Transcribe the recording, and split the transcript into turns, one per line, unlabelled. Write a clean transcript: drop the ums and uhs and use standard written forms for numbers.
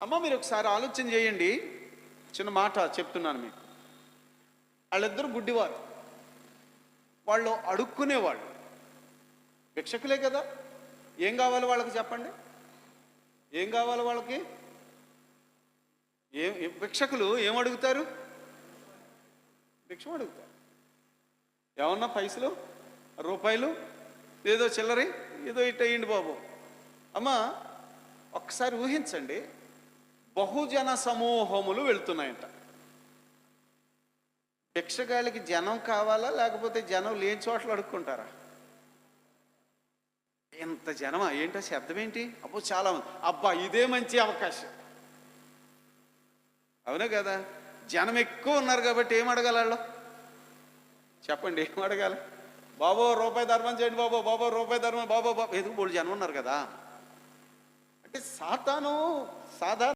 అమ్మ మీరు ఒకసారి ఆలోచన చేయండి. చిన్న మాట చెప్తున్నాను మీకు. వాళ్ళిద్దరు గుడ్డివారు, వాళ్ళు అడుక్కునేవాళ్ళు, భిక్షకులే కదా. ఏం కావాలి వాళ్ళకి చెప్పండి? ఏం కావాలి వాళ్ళకి? భిక్షకులు ఏం అడుగుతారు? భిక్షం అడుగుతారు. ఏమన్నా పైసలు, రూపాయలు, ఏదో చిల్లరి, ఏదో ఇట్టేయండి బాబు. అమ్మ ఒక్కసారి ఊహించండి, బహుజన సమూహములు వెళ్తున్నాయంట. భిక్షగాళ్ళకి జనం కావాలా, లేకపోతే జనం లేని చోట్ల అడుక్కుంటారా? ఎంత జనమా? ఏంటో శబ్దం ఏంటి? అబ్బో చాలా మంది. అబ్బా ఇదే మంచి అవకాశం, అవునా కదా? జనం ఎక్కువ ఉన్నారు కాబట్టి ఏం అడగాలి వాళ్ళు? చెప్పండి, ఏం అడగాలి? బాబో రూపాయి ధర్మం చేయండి బాబో, బాబో రూపాయి ధర్మం, బాబో బాబు. ఎందుకు? 3 జనం ఉన్నారు కదా. అంటే సాతాను సాధారణ